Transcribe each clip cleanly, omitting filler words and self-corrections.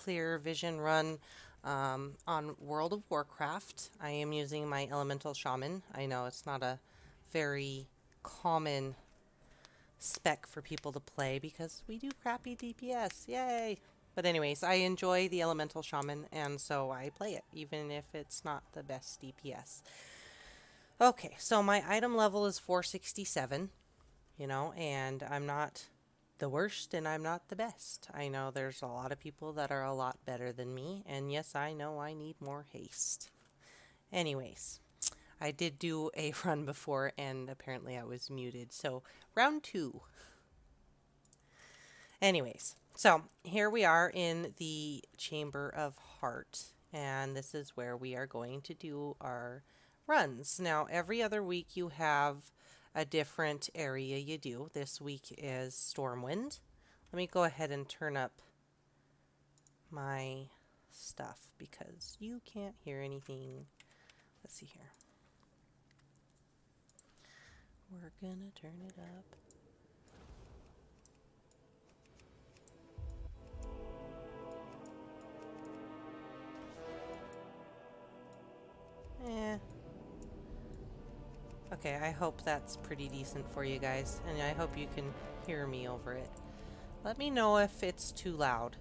clear vision run on World of Warcraft. I am using my Elemental Shaman. I know it's not a very common spec for people to play because we do crappy DPS. Yay! But anyways, I enjoy the Elemental Shaman, and so I play it, even if it's not the best DPS. Okay, so my item level is 467, and I'm not the worst and I'm not the best. I know there's a lot of people that are a lot better than me, and yes, I know I need more haste. Anyways, I did do a run before, and apparently I was muted, so round 2. Anyways, so here we are in the Chamber of Heart, and this is where we are going to do our runs. Now, every other week you have a different area you do. This week is Stormwind. Let me go ahead and turn up my stuff because you can't hear anything. Let's see here. We're gonna turn it up. Okay, I hope that's pretty decent for you guys, and I hope you can hear me over it. Let me know if it's too loud.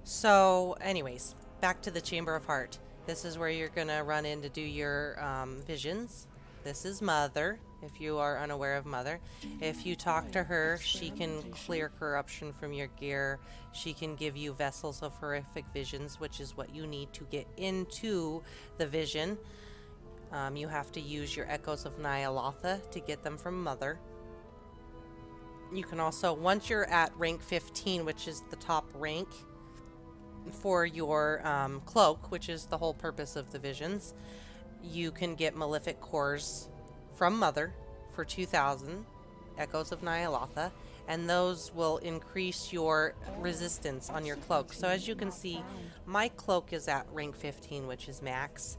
So, anyways, back to the Chamber of Heart. This is where you're gonna run in to do your visions. This is Mother, if you are unaware of Mother. If you talk to her, she can clear corruption from your gear. She can give you vessels of horrific visions, which is what you need to get into the vision. You have to use your Echoes of Nyalotha to get them from Mother. You can also, once you're at rank 15, which is the top rank for your cloak, which is the whole purpose of the visions, you can get Malefic Cores from Mother for 2,000 Echoes of Nyalotha, and those will increase your resistance on your cloak. So as you can see, my cloak is at rank 15, which is max,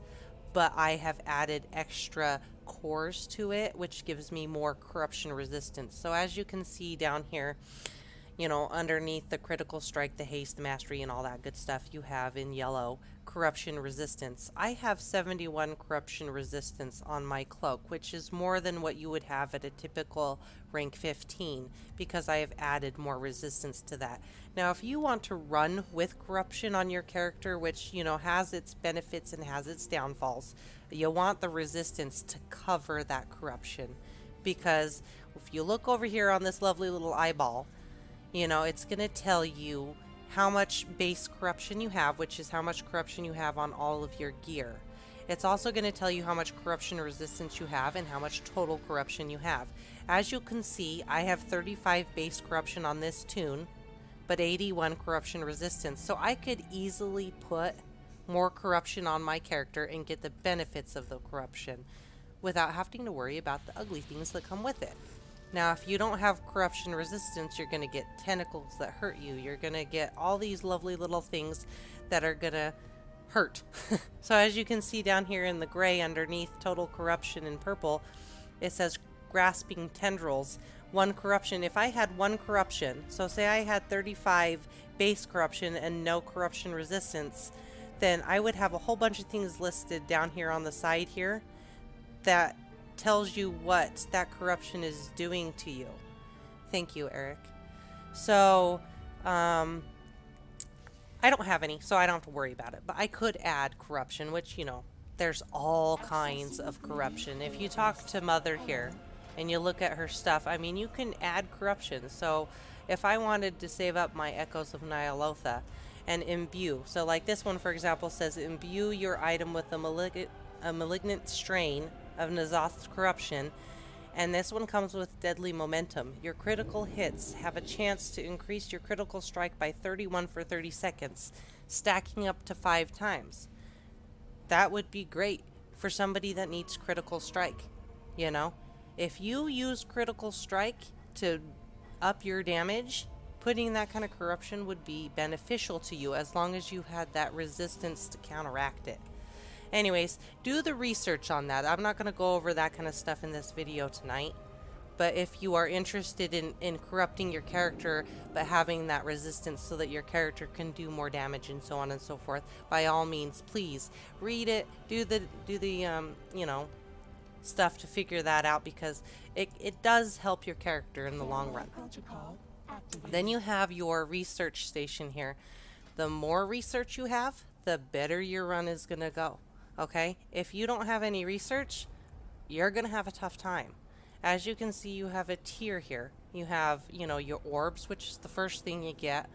but I have added extra cores to it, which gives me more corruption resistance. So as you can see down here, underneath the critical strike, the haste, the mastery, and all that good stuff, you have in yellow corruption resistance. I have 71 corruption resistance on my cloak, which is more than what you would have at a typical rank 15 because I have added more resistance to that. Now, if you want to run with corruption on your character, which, has its benefits and has its downfalls, you want the resistance to cover that corruption, because if you look over here on this lovely little eyeball, it's going to tell you how much base corruption you have, which is how much corruption you have on all of your gear. It's also going to tell you how much corruption resistance you have and how much total corruption you have. As you can see, I have 35 base corruption on this toon, but 81 corruption resistance. So I could easily put more corruption on my character and get the benefits of the corruption without having to worry about the ugly things that come with it. Now, if you don't have corruption resistance, you're going to get tentacles that hurt you. You're going to get all these lovely little things that are going to hurt. So as you can see down here in the gray underneath total corruption in purple, it says grasping tendrils. 1 corruption. If I had 1 corruption, so say I had 35 base corruption and no corruption resistance, then I would have a whole bunch of things listed down here on the side here that tells you what that corruption is doing to you. Thank you, Eric. So, I don't have any, so I don't have to worry about it. But I could add corruption, which, there's all kinds of corruption. If you talk to Mother here and you look at her stuff, I mean, you can add corruption. So, if I wanted to save up my Echoes of Nyalotha and imbue, so like this one, for example, says imbue your item with a malignant strain of N'Zoth's corruption, and this one comes with deadly momentum. Your critical hits have a chance to increase your critical strike by 31 for 30 seconds, stacking up to 5 times. That would be great for somebody that needs critical strike. If you use critical strike to up your damage, putting that kind of corruption would be beneficial to you as long as you had that resistance to counteract it. Anyways, do the research on that. I'm not going to go over that kind of stuff in this video tonight, But if you are interested in corrupting your character, but having that resistance so that your character can do more damage and so on and so forth, by all means, please read it, do the you know, stuff to figure that out, because it does help your character in the long run. Then you have your research station here. The more research you have, the better your run is going to go. Okay? If you don't have any research, you're going to have a tough time. As you can see, you have a tier here. You have, you know, your orbs, which is the first thing you get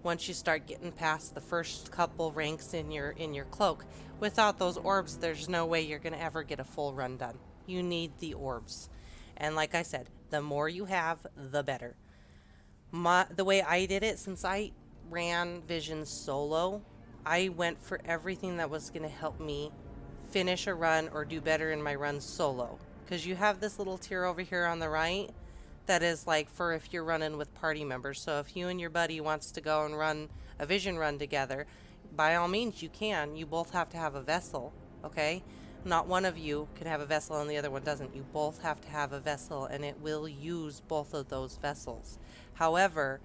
once you start getting past the first couple ranks in your cloak. Without those orbs, there's no way you're going to ever get a full run done. You need the orbs. And like I said, the more you have, the better. The way I did it, since I ran Visions solo, I went for everything that was going to help me finish a run or do better in my run solo. Because you have this little tier over here on the right that is like for if you're running with party members. So if you and your buddy wants to go and run a vision run together, by all means you can. You both have to have a vessel, okay? Not one of you can have a vessel and the other one doesn't. You both have to have a vessel, and it will use both of those vessels. However,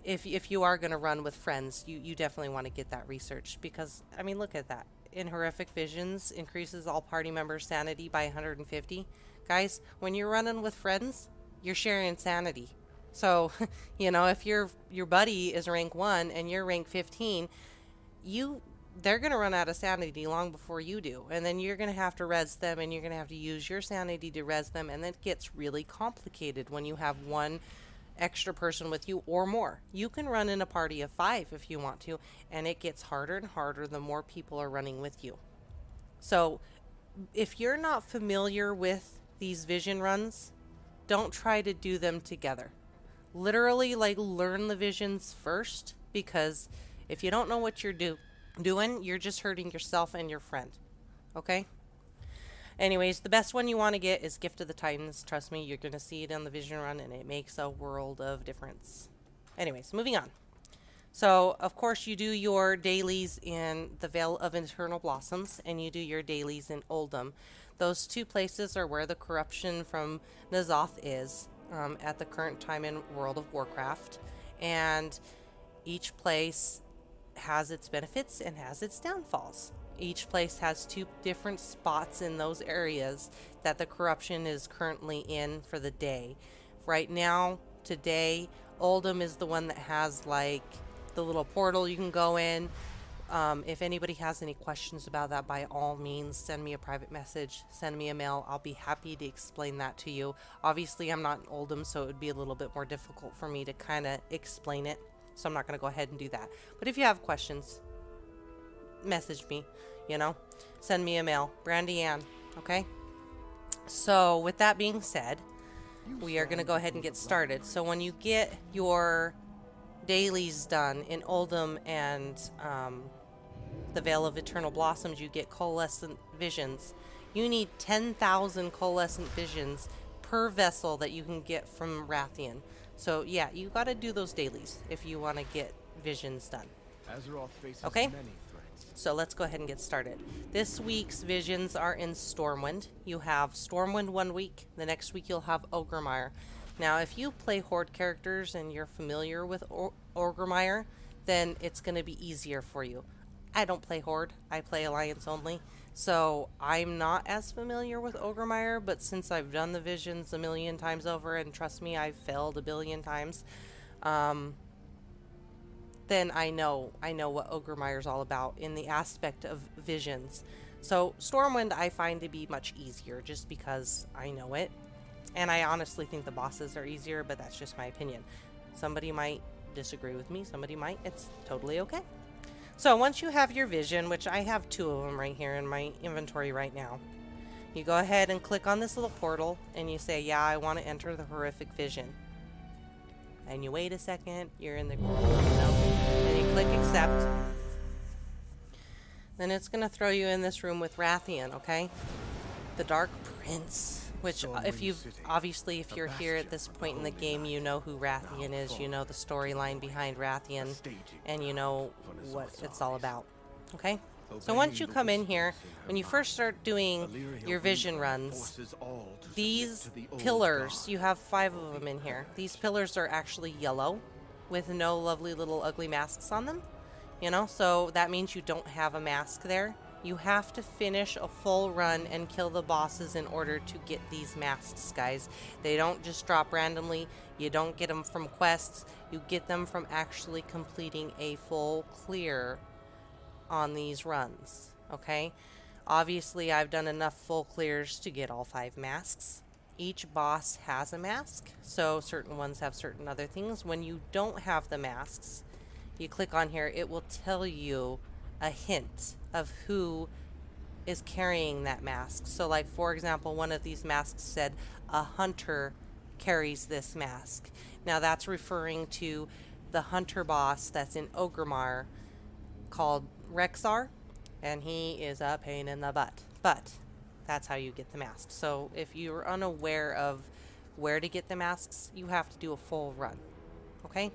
if you are going to run with friends, you definitely want to get that research, because, I mean, look at that. In Horrific Visions, increases all party members' sanity by 150. Guys, when you're running with friends, you're sharing sanity. So, you know, if your buddy is rank 1 and you're rank 15, they're going to run out of sanity long before you do. And then you're going to have to res them, and you're going to have to use your sanity to res them. And it gets really complicated when you have one extra person with you or more. You can run in a party of 5 if you want to, and it gets harder and harder the more people are running with you. So if you're not familiar with these vision runs, don't try to do them together. Literally, like, learn the visions first, because if you don't know what you're doing, you're just hurting yourself and your friend. Okay? Anyways, the best one you want to get is Gift of the Titans. Trust me, you're going to see it on the vision run, and it makes a world of difference. Anyways, moving on. So, of course, you do your dailies in the Vale of Eternal Blossoms, and you do your dailies in Oldham. Those two places are where the corruption from N'Zoth is at the current time in World of Warcraft. And each place has its benefits and has its downfalls. Each place has 2 different spots in those areas that the corruption is currently in for the day. Right now, today, Oldham is the one that has, like, the little portal you can go in. If anybody has any questions about that, by all means, send me a private message, send me a mail. I'll be happy to explain that to you. Obviously, I'm not in Oldham, so it would be a little bit more difficult for me to kind of explain it. So I'm not going to go ahead and do that. But if you have questions, message me, you know, send me a mail. Brandy Ann, okay? So with that being said, we are going to go ahead and get started. So when you get your dailies done in Oldham and the Vale of Eternal Blossoms, you get coalescent visions. You need 10,000 coalescent visions per vessel that you can get from Rathian. So yeah, you got to do those dailies if you want to get visions done. Okay? So let's go ahead and get started. This week's visions are in Stormwind. You have Stormwind 1 week. The next week you'll have Ogremire. Now, if you play Horde characters and you're familiar with Ogremire, then it's going to be easier for you. I don't play Horde. I play Alliance only. So I'm not as familiar with Ogremire, but since I've done the visions a million times over, and trust me, I've failed a billion times, then I know what Ogremire's all about in the aspect of visions. So Stormwind I find to be much easier just because I know it. And I honestly think the bosses are easier, but that's just my opinion. Somebody might disagree with me, somebody might. It's totally okay. So once you have your vision, which I have 2 of them right here in my inventory right now, you go ahead and click on this little portal and you say, yeah, I want to enter the horrific vision. And you wait a second, you're in the portal, you know, and you click accept. Then it's going to throw you in this room with Rathian, okay? The Dark Prince. Which, if you're here at this point in the game, you know who Rathian is, you know the storyline behind Rathian, and you know what it's all about, okay? So once you come in here, when you first start doing your vision runs, these pillars, you have 5 of them in here. These pillars are actually yellow with no lovely little ugly masks on them. You know, so that means you don't have a mask there. You have to finish a full run and kill the bosses in order to get these masks, guys. They don't just drop randomly. You don't get them from quests. You get them from actually completing a full clear on these runs, okay? Obviously, I've done enough full clears to get all 5 masks. Each boss has a mask, so certain ones have certain other things. When you don't have the masks, you click on here, it will tell you a hint of who is carrying that mask. So like, for example, one of these masks said a hunter carries this mask. Now that's referring to the hunter boss that's in Ogremar called Rexar, and he is a pain in the butt. But that's how you get the mask. So if you're unaware of where to get the masks, you have to do a full run, okay?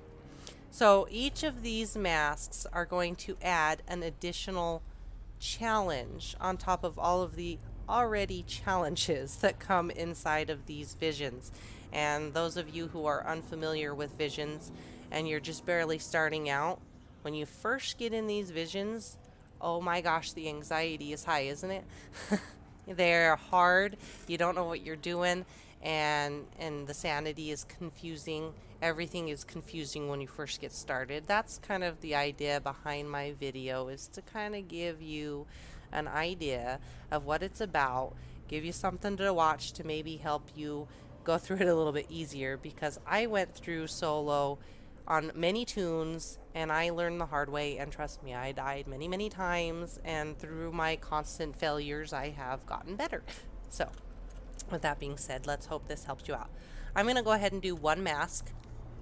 So each of these masks are going to add an additional challenge on top of all of the already challenges that come inside of these visions. And those of you who are unfamiliar with visions and you're just barely starting out, when you first get in these visions, oh my gosh, the anxiety is high, isn't it? They're hard. You don't know what you're doing, and the sanity is confusing. Everything is confusing when you first get started. That's kind of the idea behind my video, is to kind of give you an idea of what it's about, give you something to watch to maybe help you go through it a little bit easier, because I went through solo on many tunes and I learned the hard way, and trust me, I died many times, and through my constant failures I have gotten better. So with that being said, let's hope this helps you out. I'm going to go ahead and do 1 mask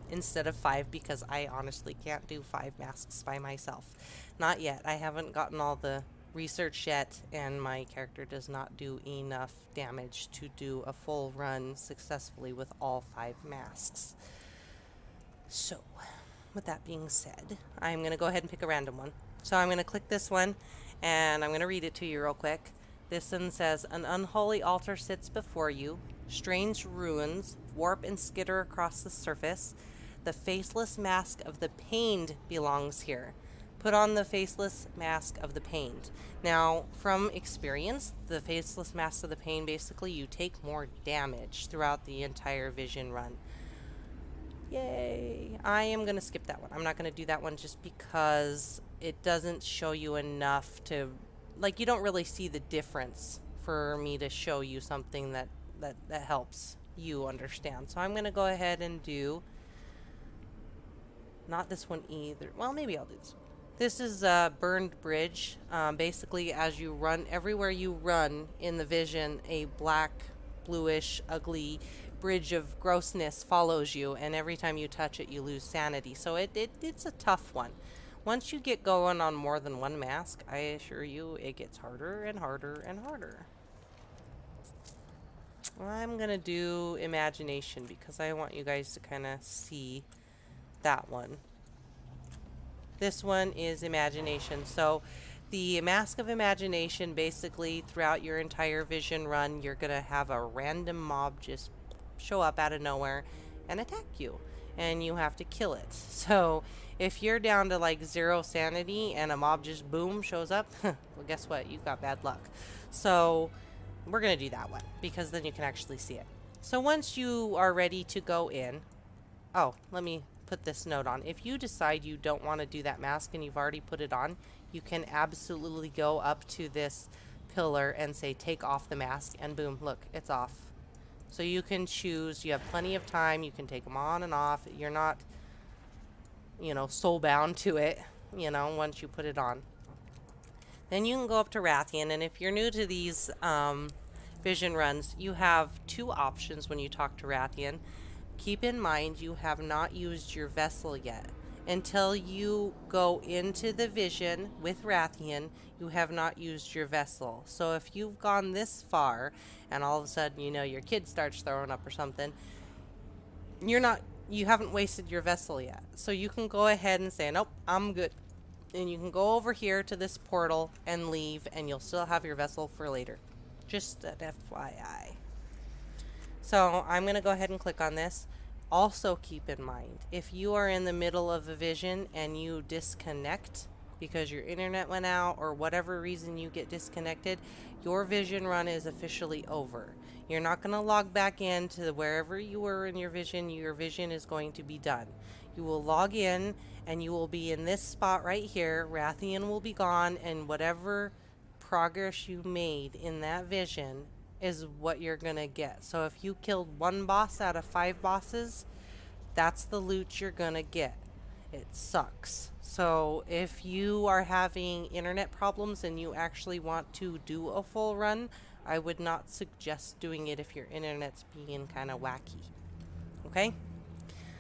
instead of 5, because I honestly can't do 5 masks by myself. Not yet. I haven't gotten all the research yet, and my character does not do enough damage to do a full run successfully with all 5 masks. So with that being said, I'm going to go ahead and pick a random one. So I'm going to click this one, and I'm going to read it to you real quick. This one says, an unholy altar sits before you. Strange ruins warp and skitter across the surface. The faceless mask of the pained belongs here. Put on the faceless mask of the pained. Now, from experience, the faceless mask of the pain, basically you take more damage throughout the entire vision run. Yay! I am going to skip that one. I'm not going to do that one just because it doesn't show you enough to, like, you don't really see the difference for me to show you something that helps you understand. So I'm going to go ahead and do not this one either. Well, maybe I'll do this one. This is a burned bridge. Basically, as you run, everywhere you run in the vision, a black, bluish, ugly bridge of grossness follows you, and every time you touch it, you lose sanity. So it's a tough one. Once you get going on more than 1 mask, I assure you, it gets harder and harder and harder. I'm gonna do imagination because I want you guys to kind of see that one. This one is imagination. So the mask of imagination, basically throughout your entire vision run, you're gonna have a random mob just show up out of nowhere and attack you, and you have to kill it. So if you're down to like 0 sanity and a mob just boom shows up, well, guess what? You've got bad luck. So we're gonna do that one because then you can actually see it. So once you are ready to go in, oh, let me put this note on. If you decide you don't want to do that mask and you've already put it on, you can absolutely go up to this pillar and say take off the mask, and boom, look, it's off. So you can choose. You have plenty of time. You can take them on and off. You're not, you know, soul bound to it, you know, once you put it on. Then you can go up to Rathian, and if you're new to these vision runs, you have 2 options when you talk to Rathian. Keep in mind you have not used your vessel yet. Until you go into the vision with Rathian, you have not used your vessel. So if you've gone this far and all of a sudden, you know, your kid starts throwing up or something, you haven't wasted your vessel yet. So you can go ahead and say, nope, I'm good. And you can go over here to this portal and leave, and you'll still have your vessel for later. Just an FYI. So I'm going to go ahead and click on this. Also keep in mind, if you are in the middle of a vision and you disconnect because your internet went out or whatever reason you get disconnected, your vision run is officially over. You're not going to log back into wherever you were in your vision. Your vision is going to be done. You will log in and you will be in this spot right here. Rathian will be gone, and whatever progress you made in that vision is what you're gonna get. So if you killed 1 boss out of 5 bosses, that's the loot you're gonna get. It sucks. So if you are having internet problems and you actually want to do a full run, I would not suggest doing it if your internet's being kind of wacky. Okay?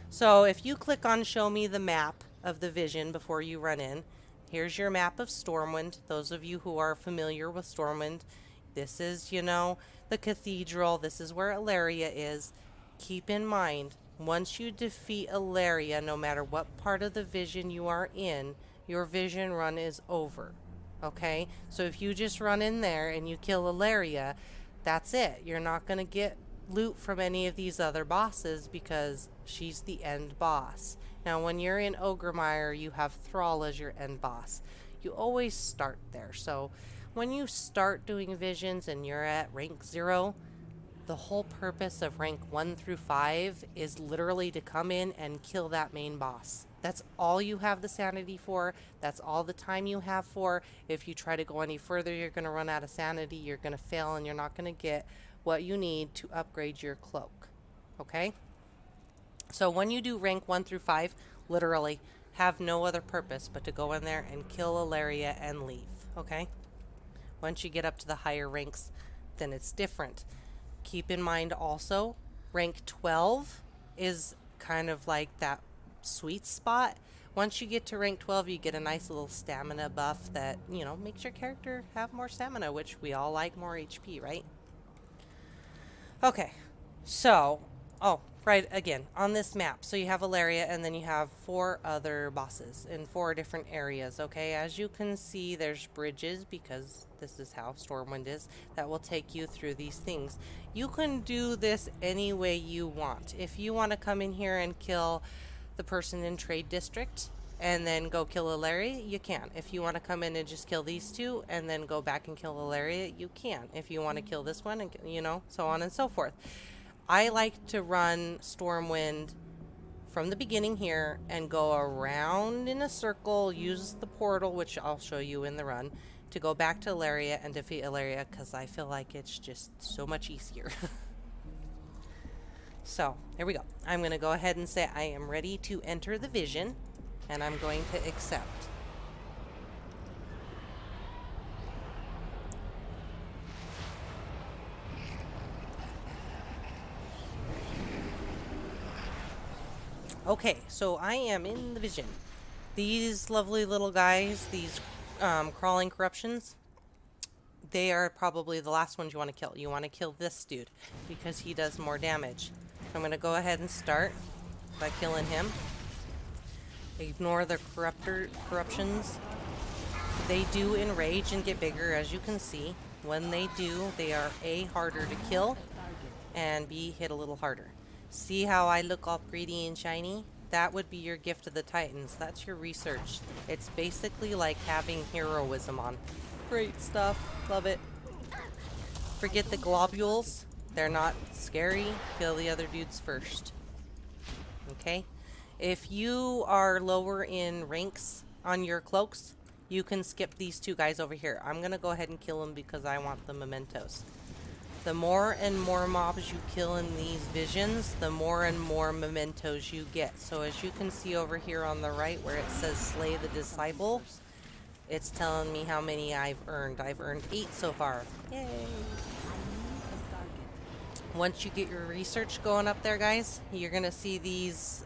So if you click on show me the map of the vision before you run in, here's your map of Stormwind. Those of you who are familiar with Stormwind, this is, you know, the cathedral. This is where Ilaria is. Keep in mind, once you defeat Ilaria, no matter what part of the vision you are in, your vision run is over. Okay? So if you just run in there and you kill Ilaria, that's it. You're not going to get loot from any of these other bosses because she's the end boss. Now, when you're in Ogremire, you have Thrall as your end boss. You always start there. So when you start doing visions and you're at rank 0, the whole purpose of rank 1 through 5 is literally to come in and kill that main boss. That's all you have the sanity for. That's all the time you have for. If you try to go any further, you're going to run out of sanity. You're going to fail and you're not going to get what you need to upgrade your cloak. Okay? So when you do rank 1 through 5, literally have no other purpose but to go in there and kill Ilaria and leave. Okay? Once you get up to the higher ranks, then it's different. Keep in mind also, rank 12 is kind of like that sweet spot. Once you get to rank 12, you get a nice little stamina buff that, you know, makes your character have more stamina, which we all like more HP, right? Okay, so, right, again, on this map, so you have Ilaria and then you have 4 other bosses in 4 different areas, okay? As you can see, there's bridges, because this is how Stormwind is, that will take you through these things. You can do this any way you want. If you want to come in here and kill the person in Trade District and then go kill Ilaria, you can. If you want to come in and just kill these 2 and then go back and kill Ilaria, you can. If you want to kill this one, and you know, so on and so forth. I like to run Stormwind from the beginning here and go around in a circle, use the portal, which I'll show you in the run, to go back to Ilaria and defeat Ilaria, because I feel like it's just so much easier. So, here we go. I'm going to go ahead and say I am ready to enter the vision, and I'm going to accept. Okay, so I am in the vision. These lovely little guys, these crawling corruptions, they are probably the last ones you want to kill. You want to kill this dude because he does more damage. I'm going to go ahead and start by killing him. Ignore the corruptions. They do enrage and get bigger, as you can see. When they do, they are A, harder to kill, and B, hit a little harder. See how I look all pretty and shiny? That would be your gift of the Titans. That's your research. It's basically like having heroism on. Great stuff. Love it. Forget the globules. They're not scary. Kill the other dudes first. Okay? If you are lower in ranks on your cloaks, you can skip these 2 guys over here. I'm going to go ahead and kill them because I want the mementos. The more and more mobs you kill in these visions, the more and more mementos you get. So as you can see over here on the right where it says slay the disciple, it's telling me how many I've earned. I've earned 8 so far. Yay! Once you get your research going up there, guys, you're going to see these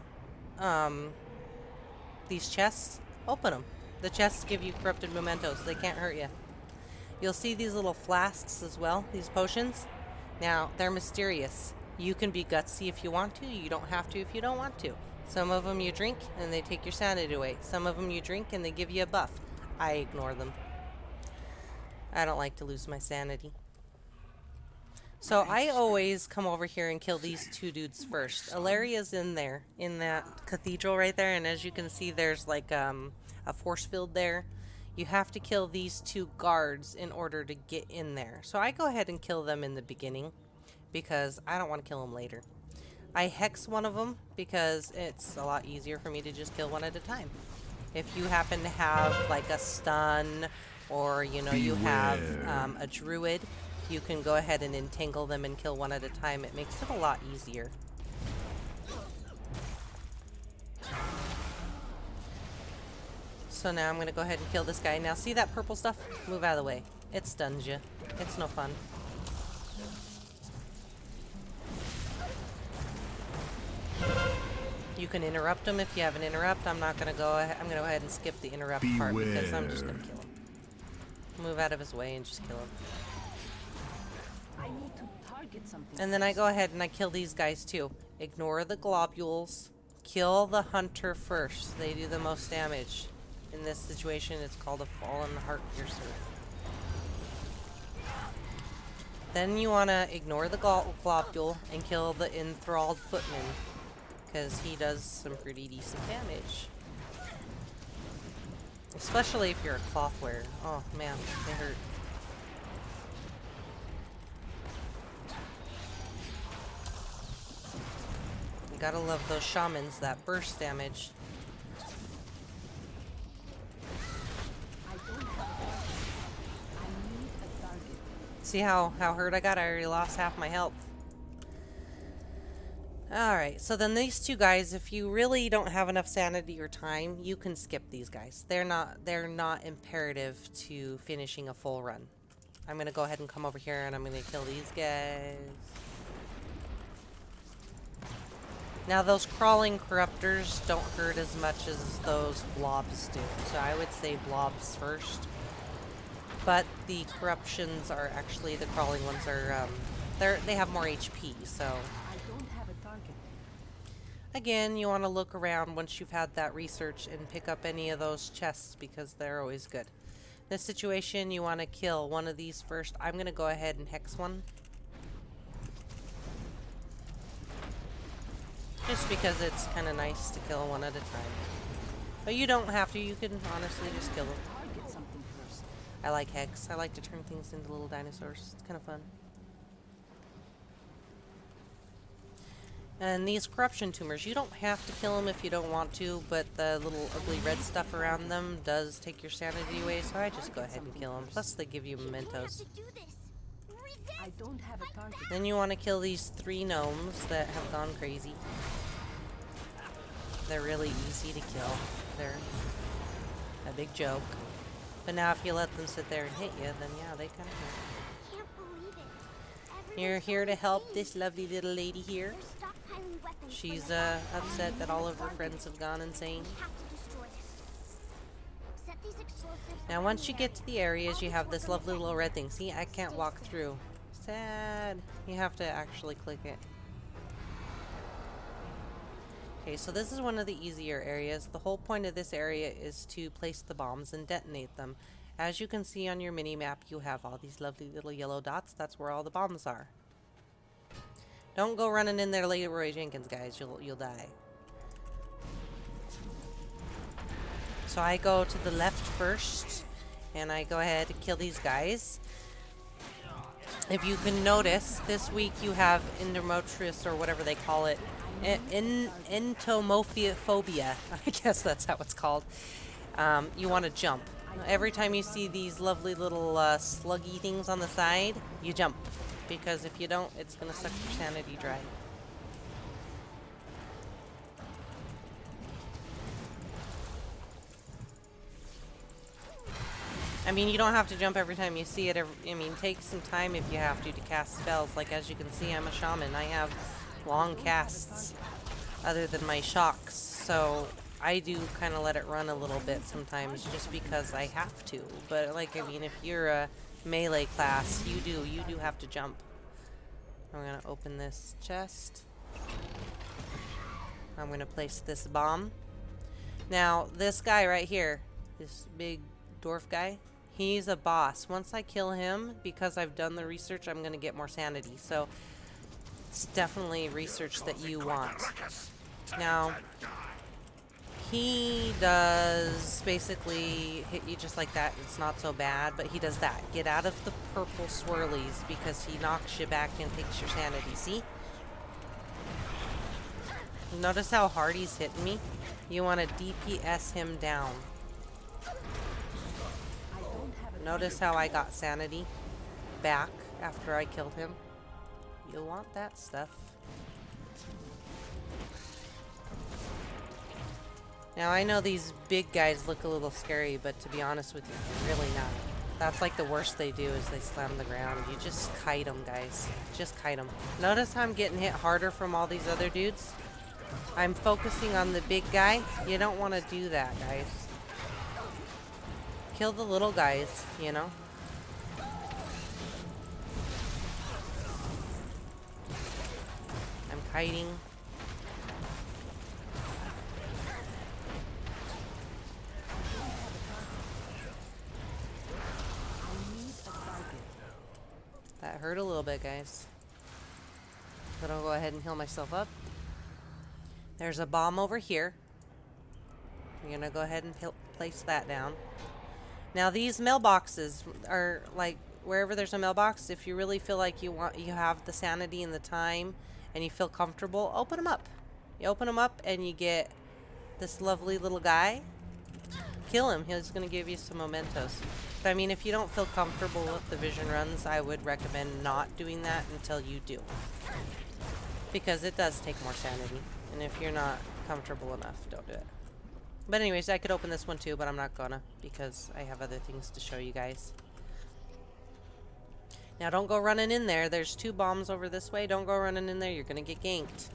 chests. Open them. The chests give you corrupted mementos. They can't hurt you. You'll see these little flasks as well, these potions. Now, they're mysterious. You can be gutsy if you want to. You don't have to if you don't want to. Some of them you drink and they take your sanity away. Some of them you drink and they give you a buff. I ignore them. I don't like to lose my sanity. So I always come over here and kill these two dudes first. Ilaria's in there, in that cathedral right there, and as you can see there's like a force field there. You have to kill these two guards in order to get in there. So I go ahead and kill them in the beginning because I don't want to kill them later. I hex one of them because it's a lot easier for me to just kill one at a time. If you happen to have like a stun or you know you have a druid, you can go ahead and entangle them and kill one at a time. It makes it a lot easier. So now I'm going to go ahead and kill this guy. Now see that purple stuff? Move out of the way. It stuns you. It's no fun. You can interrupt them if you have an interrupt. I'm not going to go ahead. I'm going to go ahead and skip the interrupt part because I'm just going to kill him. Move out of his way and just kill him. And then I go ahead and I kill these guys too. Ignore the globules. Kill the hunter first. They do the most damage. In this situation, it's called a fallen heart piercer. Then you want to ignore the globule and kill the enthralled footman, because he does some pretty decent damage. Especially if you're a cloth wearer. Oh man, they hurt. You gotta love those shamans, that burst damage. See how hurt I got? I already lost half my health. Alright, so then these two guys, if you really don't have enough sanity or time, you can skip these guys. They're not imperative to finishing a full run. I'm gonna go ahead and come over here and I'm gonna kill these guys. Now those crawling corruptors don't hurt as much as those blobs do. So I would say blobs first. But the corruptions are actually, the crawling ones are, they have more HP, so. I don't have a target. Again, you want to look around once you've had that research and pick up any of those chests because they're always good. In this situation, you want to kill one of these first. I'm going to go ahead and hex one. Just because it's kind of nice to kill one at a time. But you don't have to, you can honestly just kill them. I like hex. I like to turn things into little dinosaurs. It's kind of fun. And these corruption tumors, you don't have to kill them if you don't want to, but the little ugly red stuff around them does take your sanity away, so I just go ahead and kill them. Plus they give you mementos. Then you want to kill these 3 gnomes that have gone crazy. They're really easy to kill. They're a big joke. But now if you let them sit there and hit you, then yeah, they kind of hurt. You're here to help this lovely little lady here. She's upset that all of her friends have gone insane. Now once you get to the areas, you have this lovely little red thing. See, I can't walk through. Sad. You have to actually click it. Okay, so this is one of the easier areas. The whole point of this area is to place the bombs and detonate them. As you can see on your mini-map, you have all these lovely little yellow dots. That's where all the bombs are. Don't go running in there like Roy Jenkins, guys. You'll die. So I go to the left first, and I go ahead and kill these guys. If you can notice, this week you have endometrius, or whatever they call it. Entomophobia. I guess that's how it's called. You want to jump. Every time you see these lovely little sluggy things on the side, you jump. Because if you don't, it's going to suck your sanity dry. I mean, you don't have to jump every time you see it. I mean, take some time if you have to cast spells. Like, as you can see, I'm a shaman. I have long casts other than my shocks, so I do kind of let it run a little bit sometimes just because I have to. But like, I mean, if you're a melee class, you do have to jump. I'm gonna open this chest. I'm going to place this bomb. Now, this guy right here, this big dwarf guy, he's a boss. Once I kill him, because I've done the research, I'm going to get more sanity. So, it's definitely research that you want. Now, he does basically hit you just like that. It's not so bad, but he does that. Get out of the purple swirlies because he knocks you back and takes your sanity. See? Notice how hard he's hitting me? You want to DPS him down. Notice how I got sanity back after I killed him? You'll want that stuff. Now, I know these big guys look a little scary, but to be honest with you, really not. That's like the worst they do is they slam the ground. You just kite them, guys. Just kite them. Notice how I'm getting hit harder from all these other dudes? I'm focusing on the big guy. You don't want to do that, guys. Kill the little guys, you know? I'm kiting. That hurt a little bit, guys. But I'll go ahead and heal myself up. There's a bomb over here. I'm gonna go ahead and place that down. Now these mailboxes are like wherever there's a mailbox. If you really feel like you have the sanity and the time, and you feel comfortable, open them up. You open them up, and you get this lovely little guy. Kill him. He's gonna give you some mementos. But I mean, if you don't feel comfortable with the vision runs, I would recommend not doing that until you do, because it does take more sanity. And if you're not comfortable enough, don't do it. But anyways, I could open this one too, but I'm not gonna because I have other things to show you guys. Now don't go running in there. There's 2 bombs over this way. Don't go running in there. You're gonna get ganked.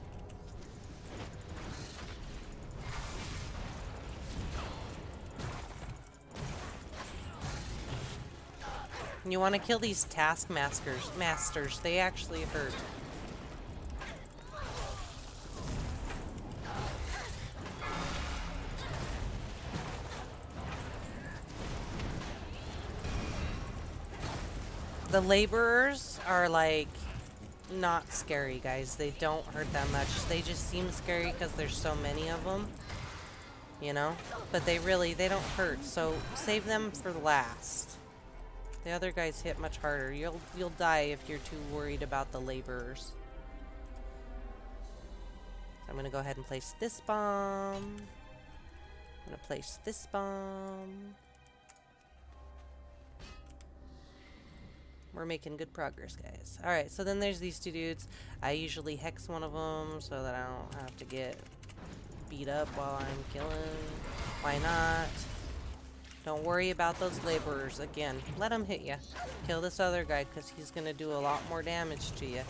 You want to kill these masters. They actually hurt. The laborers are like not scary, guys. They don't hurt that much. They just seem scary because there's so many of them, you know? But they don't hurt. So save them for last. The other guys hit much harder. You'll die if you're too worried about the laborers. So I'm gonna go ahead and place this bomb. I'm gonna place this bomb. We're making good progress, guys. Alright, so then there's these 2 dudes. I usually hex one of them so that I don't have to get beat up while I'm killing. Why not? Don't worry about those laborers. Again, let them hit you. Kill this other guy because he's going to do a lot more damage to you.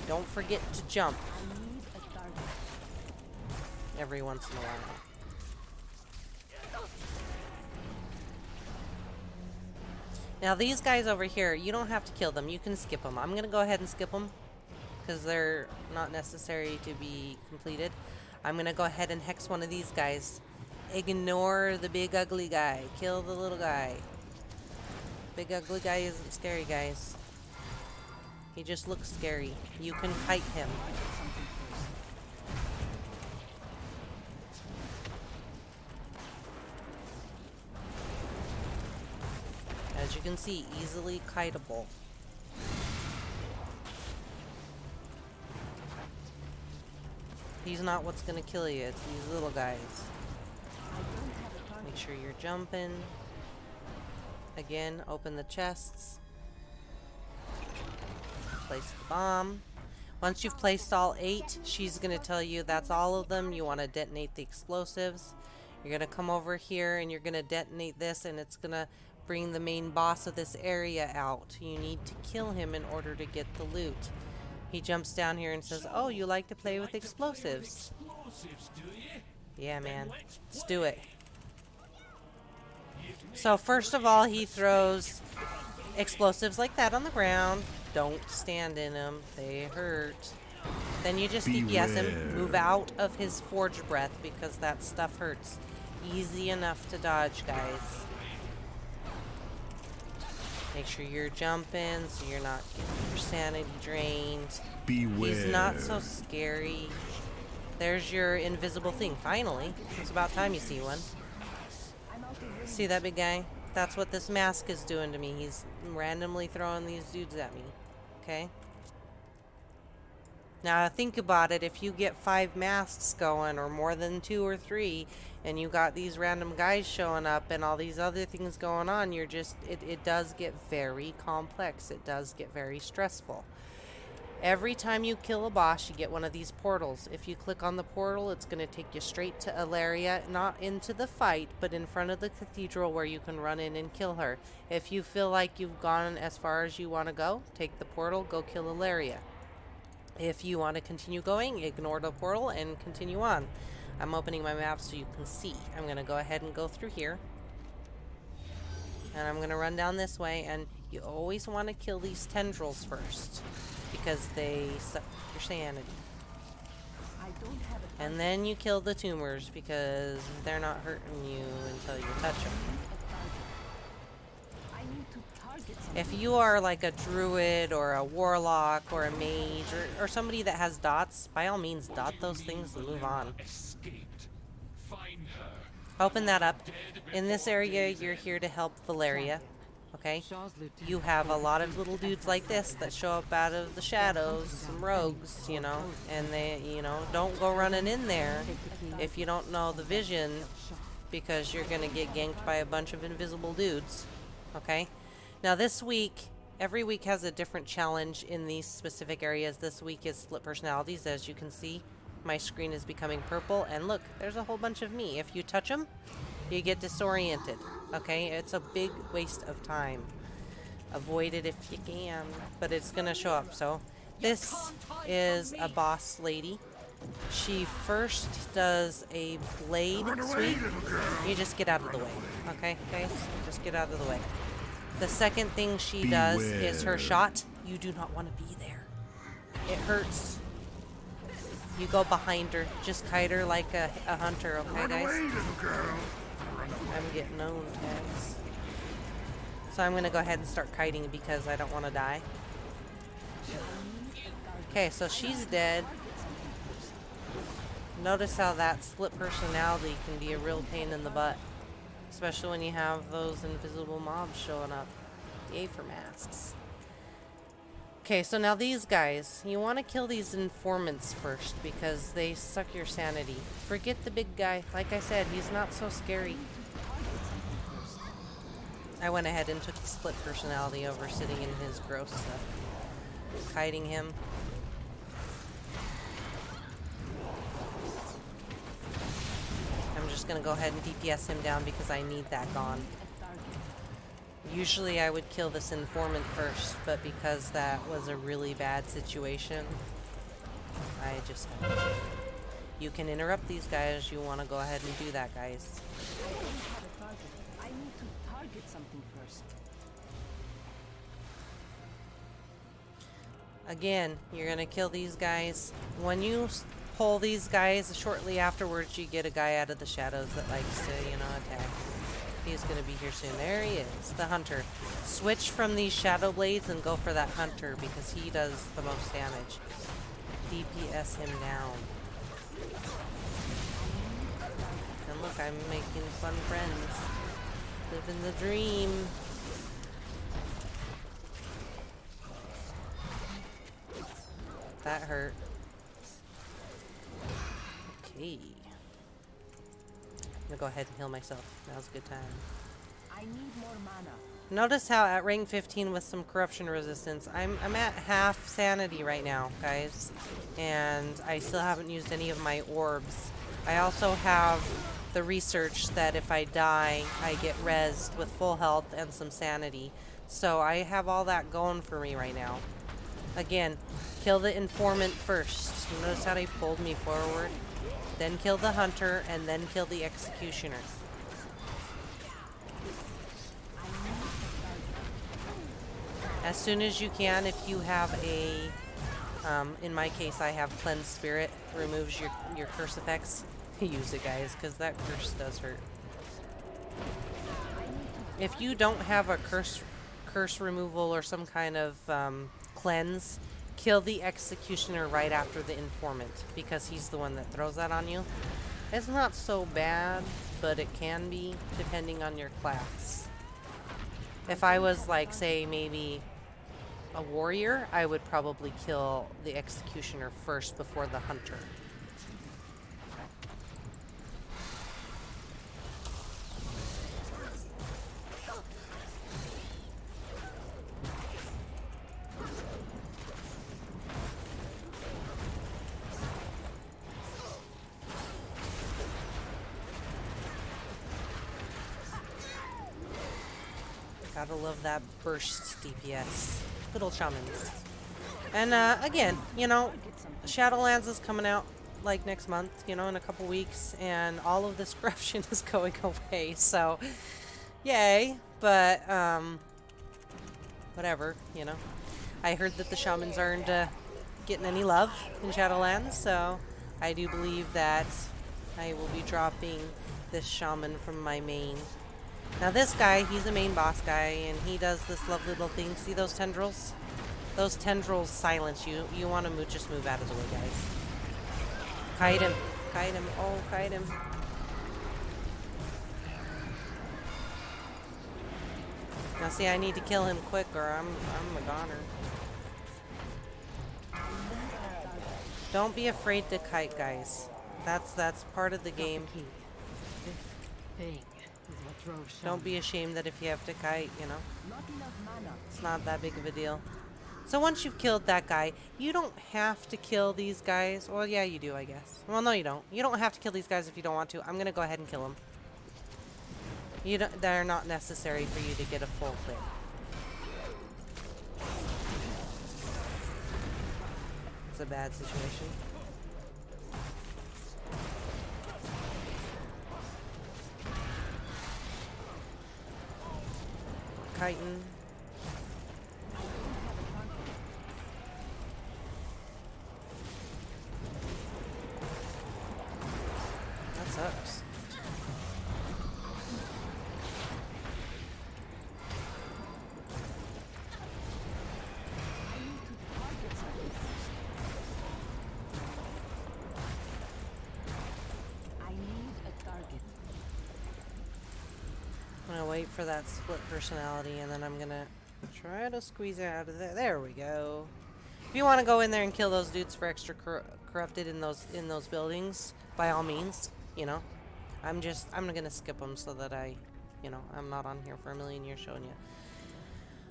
Don't forget to jump every once in a while. Now these guys over here, you don't have to kill them. You can skip them. I'm going to go ahead and skip them because they're not necessary to be completed. I'm going to go ahead and hex one of these guys. Ignore the big ugly guy. Kill the little guy. Big ugly guy isn't scary, guys. He just looks scary. You can kite him. As you can see, easily kiteable. He's not what's gonna kill you, it's these little guys. Make sure you're jumping. Again, open the chests. Place the bomb. Once you've placed all 8, she's gonna tell you that's all of them. You wanna detonate the explosives. You're gonna come over here and you're gonna detonate this, and it's gonna bring the main boss of this area out. You need to kill him in order to get the loot. He jumps down here and says, "Oh, you like to play with explosives?" Yeah, man. Let's do it. So first of all, he throws explosives like that on the ground. Don't stand in them. They hurt. Then you just DPS him, move out of his forge breath because that stuff hurts. Easy enough to dodge, guys. Make sure you're jumping so you're not getting your sanity drained. Beware. He's not so scary. There's your invisible thing, finally. It's about time you see one. See that big guy? That's what this mask is doing to me. He's randomly throwing these dudes at me. Okay? Now think about it. If you get 5 masks going, or more than 2 or 3, and you got these random guys showing up and all these other things going on, you're just, it does get very complex. It does get very stressful. Every time you kill a boss, you get one of these portals. If you click on the portal, it's going to take you straight to Ilaria, not into the fight, but in front of the cathedral where you can run in and kill her. If you feel like you've gone as far as you want to go, take the portal, go kill Ilaria. If you want to continue going, ignore the portal and continue on. I'm opening my map so you can see. I'm going to go ahead and go through here. And I'm going to run down this way, and you always want to kill these tendrils first, because they suck your sanity. And then you kill the tumors, because they're not hurting you until you touch them. If you are like a druid or a warlock or a mage or somebody that has dots, by all means dot those things and move on. Open that up. In this area, you're here to help Valeria. Okay? You have a lot of little dudes like this that show up out of the shadows, some rogues, you know, and they, you know, don't go running in there if you don't know the vision, because you're gonna get ganked by a bunch of invisible dudes. Okay? Now this week, every week has a different challenge in these specific areas. This week is split personalities. As you can see, my screen is becoming purple, and look, there's a whole bunch of me. If you touch them, you get disoriented. Okay, it's a big waste of time. Avoid it if you can, but it's gonna show up. So this is a boss lady. She first does a blade sweep. You just get out of the way. Okay, guys, just get out of the way. The second thing she does is her shot. You do not want to be there. It hurts. You go behind her. Just kite her like a hunter, okay, guys? I'm getting owned, guys. So I'm going to go ahead and start kiting because I don't want to die. Okay, so she's dead. Notice how that split personality can be a real pain in the butt. Especially when you have those invisible mobs showing up. Yay for masks. Okay, so now these guys, you want to kill these informants first because they suck your sanity. Forget the big guy. Like I said, he's not so scary. I went ahead and took the split personality over sitting in his gross stuff. Hiding him. I'm just going to go ahead and DPS him down because I need that gone. Usually I would kill this informant first, but because that was a really bad situation, I just had to. You can interrupt these guys. You want to go ahead and do that, guys. I need to target something first. Again, you're going to kill these guys. When you pull these guys, shortly afterwards you get a guy out of the shadows that likes to, you know, attack. He's going to be here soon. There he is, the hunter. Switch from these shadow blades and go for that hunter because he does the most damage. DPS him down. And look, I'm making fun friends. Living the dream. That hurt. Okay. I'm gonna go ahead and heal myself. Now's a good time. I need more mana. Notice how at rank 15 with some corruption resistance, I'm at half sanity right now, guys. And I still haven't used any of my orbs. I also have the research that if I die, I get rezzed with full health and some sanity. So I have all that going for me right now. Again, kill the informant first. Notice how they pulled me forward? Then kill the hunter, and then kill the executioner. As soon as you can, if you have a In my case, I have Cleanse Spirit. Removes your curse effects. Use it, guys, because that curse does hurt. If you don't have a curse removal or some kind of cleanse, kill the Executioner right after the Informant, because he's the one that throws that on you. It's not so bad, but it can be, depending on your class. If I was, like, say, maybe a warrior, I would probably kill the Executioner first before the Hunter. Gotta love that burst DPS. Good old shamans. And again, you know, Shadowlands is coming out like next month, you know, in a couple weeks, and all of this corruption is going away. So, yay! But whatever, you know. I heard that the shamans aren't getting any love in Shadowlands, so I do believe that I will be dropping this shaman from my main. Now this guy, he's a main boss guy, and he does this lovely little thing. See those tendrils? Those tendrils silence you. You want to just move out of the way, guys. Kite him. Kite him. Oh, kite him. Now see, I need to kill him quick or I'm a goner. Don't be afraid to kite, guys. That's part of the game. Don't be ashamed that if you have to kite, you know. It's not that big of a deal. So once you've killed that guy, you don't have to kill these guys. Well, yeah, you do, I guess. Well, no, you don't. You don't have to kill these guys if you don't want to. I'm going to go ahead and kill them. They're not necessary for you to get a full clear. It's a bad situation. Chitin. That sucks. I'm gonna wait for that split personality, and then I'm gonna try to squeeze it out of there. There we go. If you want to go in there and kill those dudes for extra corrupted in those buildings, by all means, you know. I'm gonna skip them so that I'm not on here for a million years showing you.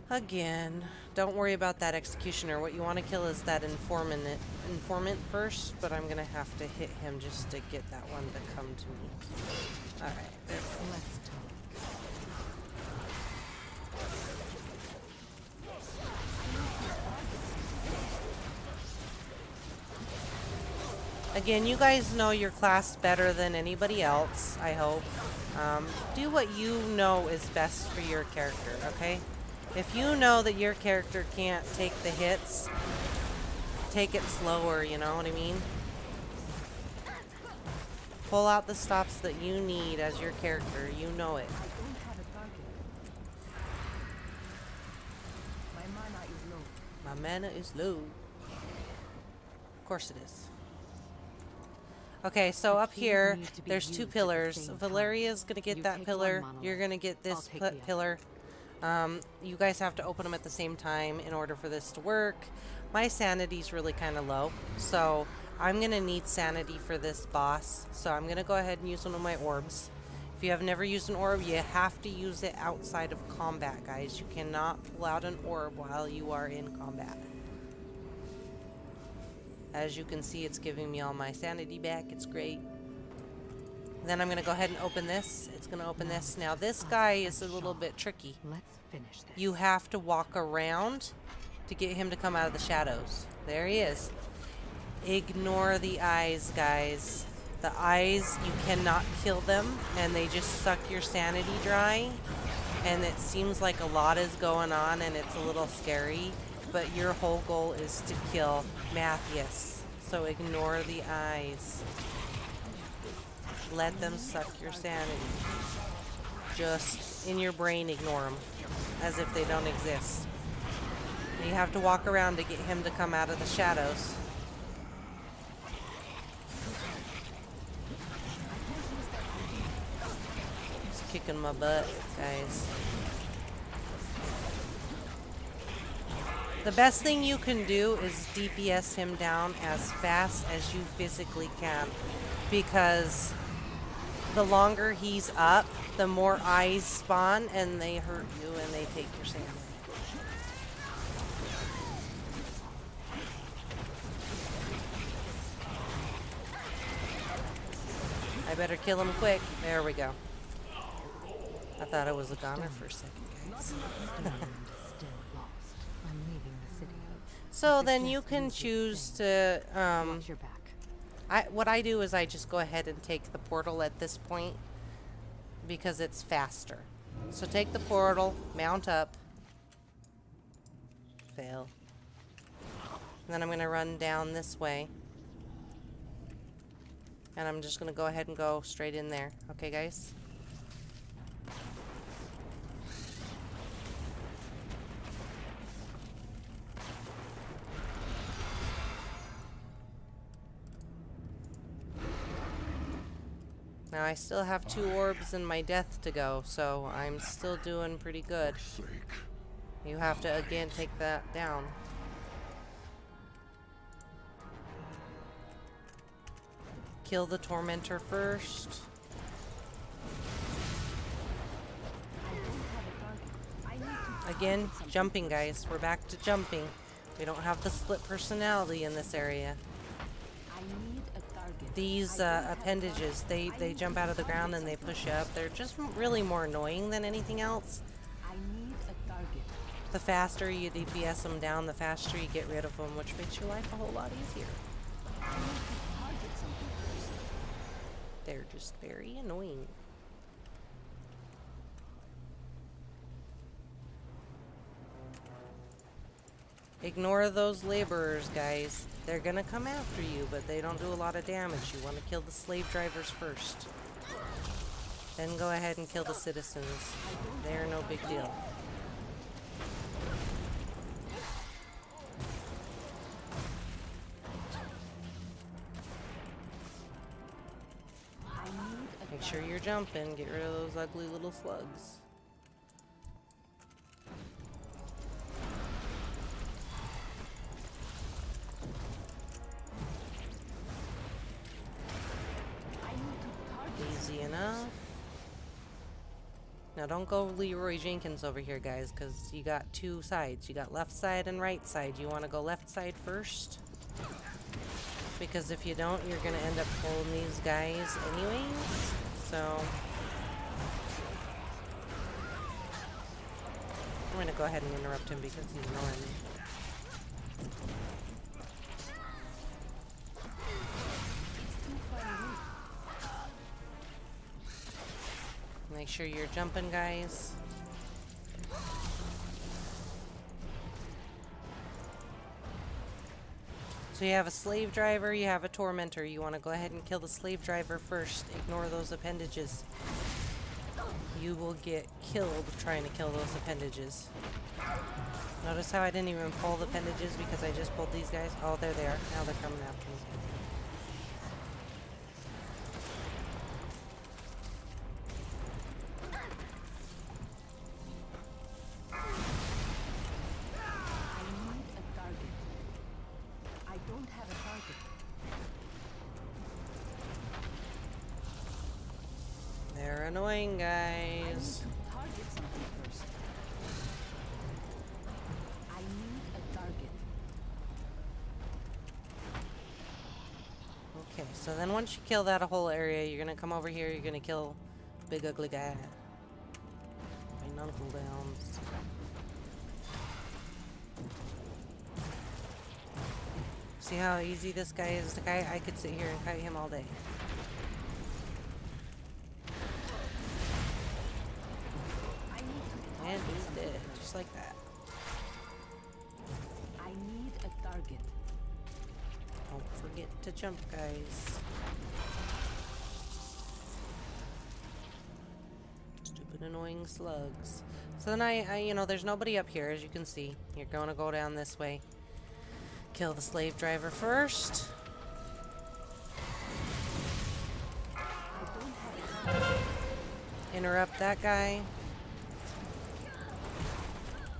Again, don't worry about that executioner. What you want to kill is that informant first, but I'm gonna have to hit him just to get that one to come to me. All right, there we go. Again, you guys know your class better than anybody else, I hope. Do what you know is best for your character, okay? If you know that your character can't take the hits, take it slower, you know what I mean? Pull out the stops that you need as your character, you know it. My mana is low. Of course it is. Okay, so up here, there's two pillars. Valeria's gonna get that pillar. You're gonna get this pillar. You guys have to open them at the same time in order for this to work. My sanity's really kind of low, so I'm gonna need sanity for this boss. So I'm gonna go ahead and use one of my orbs. If you have never used an orb, you have to use it outside of combat, guys. You cannot pull out an orb while you are in combat. As you can see, it's giving me all my sanity back. It's great. Then I'm going to go ahead and open this. It's going to open this. Now, this guy is a little bit tricky. Let's finish this. You have to walk around to get him to come out of the shadows. There he is. Ignore the eyes, guys. The eyes, you cannot kill them, and they just suck your sanity dry. And it seems like a lot is going on, and it's a little scary. but your whole goal is to kill Matthias. So ignore the eyes. Let them suck your sanity. Just in your brain, ignore them as if they don't exist. And you have to walk around to get him to come out of the shadows. He's kicking my butt, guys. The best thing you can do is DPS him down as fast as you physically can, because the longer he's up, the more eyes spawn and they hurt you and they take your sanity. I better kill him quick. There we go. I thought I was a goner for a second, guys. So then you can choose to, what I do is I just go ahead and take the portal at this point because it's faster. So take the portal, mount up, fail. And then I'm going to run down this way. And I'm just going to go ahead and go straight in there. Okay, guys? Now I still have 2 orbs and my death to go, so I'm still doing pretty good. You have to again take that down. Kill the tormentor first. Again, jumping, guys. We're back to jumping. We don't have the split personality in this area. These appendages, they jump out of the ground and they push you up. They're just really more annoying than anything else. The faster you DPS them down, the faster you get rid of them, which makes your life a whole lot easier. They're just very annoying. Ignore those laborers, guys. They're gonna come after you, but they don't do a lot of damage. You want to kill the slave drivers first. Then go ahead and kill the citizens. They're no big deal. Make sure you're jumping. Get rid of those ugly little slugs. Easy enough. Now don't go Leroy Jenkins over here, guys, because you got 2 sides. You got left side and right side. You want to go left side first? Because if you don't, you're going to end up pulling these guys anyways. So I'm going to go ahead and interrupt him because he's annoying. Make sure you're jumping, guys. So you have a slave driver, you have a tormentor. You want to go ahead and kill the slave driver first. Ignore those appendages. You will get killed trying to kill those appendages. Notice how I didn't even pull the appendages because I just pulled these guys? Oh, there they are. Now they're coming after me. They're annoying, guys. Target something first. I need a target. Okay, so then once you kill that whole area, you're gonna come over here, you're gonna kill big ugly guy. My knuckle downs. See how easy this guy is to kite? I could sit here and kite him all day. And he's dead, just like that. target. Don't forget to jump, guys. Stupid annoying slugs. So then I there's nobody up here, as you can see. You're going to go down this way. Kill the slave driver first. Interrupt that guy.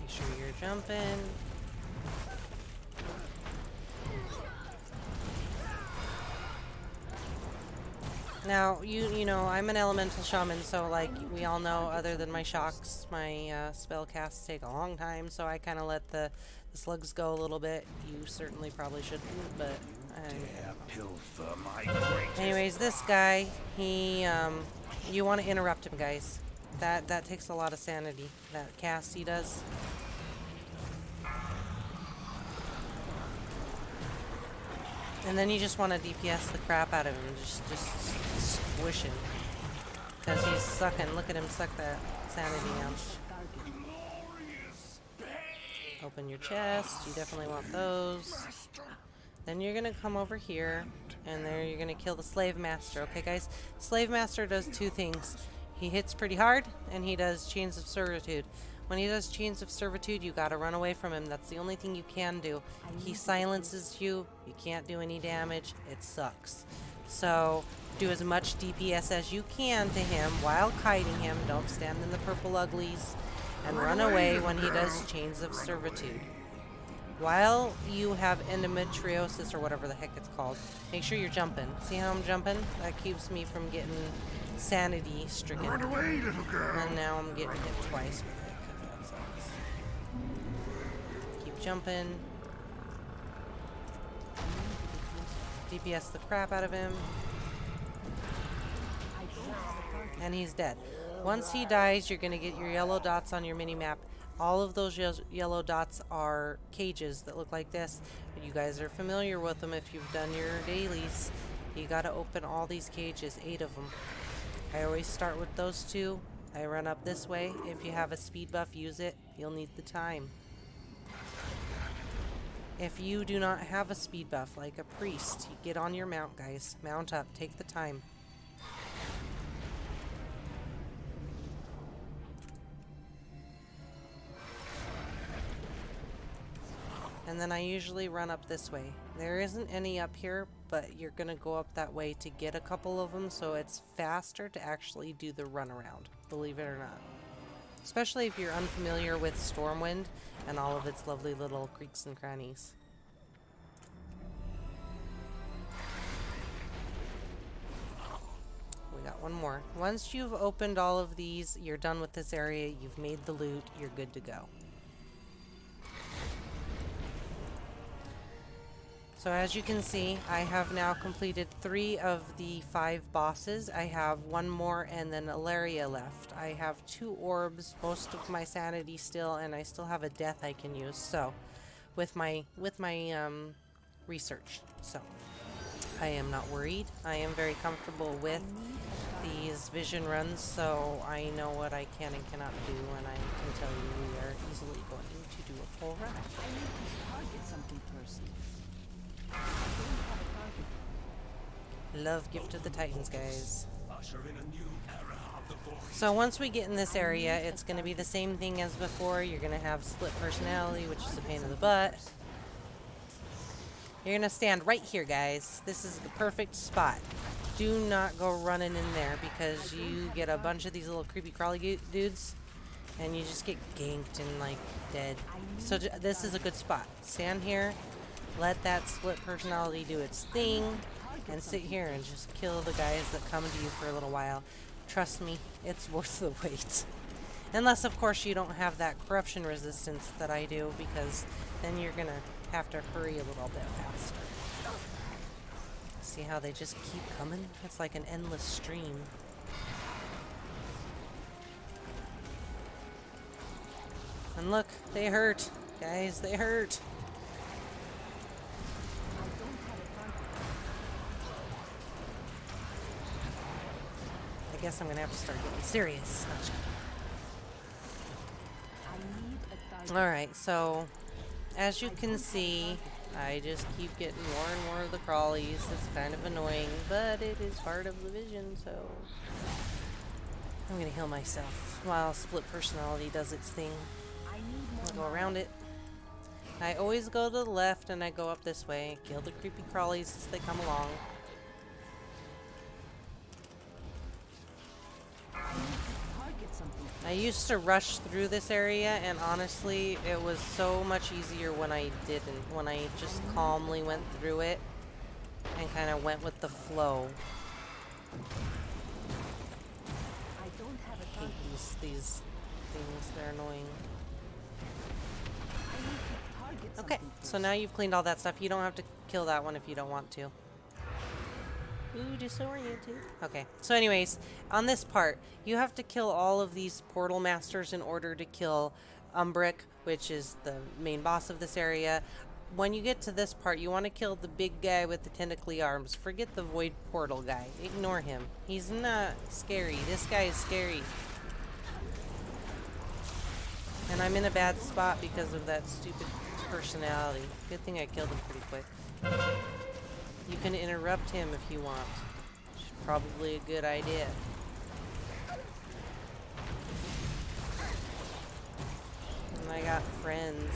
Make sure you're jumping. Now, you know, I'm an elemental shaman, so like we all know, other than my shocks, my spell casts take a long time, so I kind of let the slugs go a little bit. You certainly probably shouldn't, but anyways, this guy, he you want to interrupt him, guys. That takes a lot of sanity. That cast he does. And then you just want to DPS the crap out of him, just squish him, because he's sucking. Look at him suck that sanity now. Open your chest. You definitely want those. Then you're gonna come over here, and there you're gonna kill the slave master. Okay, guys. Slave master does two things. He hits pretty hard, and he does chains of servitude. When he does chains of servitude, you gotta run away from him. That's the only thing you can do. He silences you. You can't do any damage. It sucks. So do as much DPS as you can to him while kiting him. Don't stand in the purple uglies, and run away when he does chains of servitude. While you have endometriosis, or whatever the heck it's called, make sure you're jumping. See how I'm jumping? That keeps me from getting sanity stricken. Run away, little girl. And now I'm getting hit twice with it, because that sucks. Keep jumping. DPS the crap out of him. And he's dead. Once he dies, you're going to get your yellow dots on your mini-map. All of those yellow dots are cages that look like this. You guys are familiar with them if you've done your dailies. You got to open all these cages, 8 of them. I always start with those 2. I run up this way. If you have a speed buff, use it. You'll need the time. If you do not have a speed buff, like a priest, you get on your mount, guys. Mount up. Take the time. And then I usually run up this way. There isn't any up here, but you're going to go up that way to get a couple of them, so it's faster to actually do the runaround, believe it or not. Especially if you're unfamiliar with Stormwind and all of its lovely little creeks and crannies. We got one more. Once you've opened all of these, you're done with this area, you've made the loot, you're good to go. So as you can see, I have now completed 3 of the 5 bosses. I have 1 more and then Ilaria left. I have 2 orbs, most of my sanity still, and I still have a death I can use. So, with my research. So, I am not worried. I am very comfortable with these vision runs, so I know what I can and cannot do, and I can tell you we are easily going to do a full run. I need to target something first. Love Gift of the Titans, guys. So once we get in this area, it's going to be the same thing as before. You're going to have split personality, which is a pain in the butt. You're going to stand right here, guys. This is the perfect spot. Do not go running in there, because you get a bunch of these little creepy crawly dudes, and you just get ganked and, like, dead. So this is a good spot. Stand here. Let that split personality do its thing, and sit here and just kill the guys that come to you for a little while. Trust me, it's worth the wait. Unless, of course, you don't have that corruption resistance that I do, because then you're gonna have to hurry a little bit faster. See how they just keep coming? It's like an endless stream. And look, they hurt. Guys, they hurt. I guess I'm gonna have to start getting serious. Alright, so as you can see, I just keep getting more and more of the crawlies. It's kind of annoying, but it is part of the vision, so I'm gonna heal myself while split personality does its thing. I need I'll more go around it. I always go to the left and I go up this way. Kill the creepy crawlies as they come along. target something. I used to rush through this area, and honestly, it was so much easier when I didn't. When I just calmly went through it and kind of went with the flow. I don't have a I hate target. these things. They're annoying. I need to target Okay, something. so now you've cleaned all that stuff. You don't have to kill that one if you don't want to. Ooh, disoriented. Okay, so anyways, on this part, you have to kill all of these portal masters in order to kill Umbric, which is the main boss of this area. When you get to this part, you want to kill the big guy with the tentacly arms. Forget the void portal guy. Ignore him. He's not scary. This guy is scary. And I'm in a bad spot because of that stupid personality. Good thing I killed him pretty quick. You can interrupt him if you want. Which is probably a good idea. And I got friends.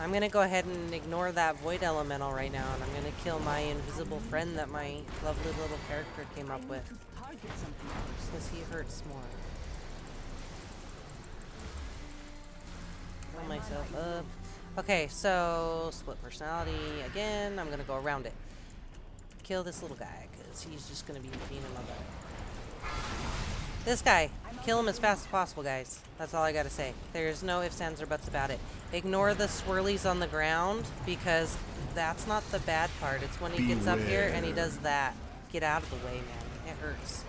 I'm gonna go ahead and ignore that void elemental right now, and I'm gonna kill my invisible friend that my lovely little character came up with. Target something first. Because he hurts more. Heal myself up. Okay, so split personality again. I'm gonna go around it. Kill this little guy, because he's just gonna be a pain in my butt. This guy. Kill him as fast as possible, guys. That's all I gotta say. There's no ifs, ands, or buts about it. Ignore the swirlies on the ground, because that's not the bad part. It's when he gets up here and he does that. Get out of the way, man. It hurts.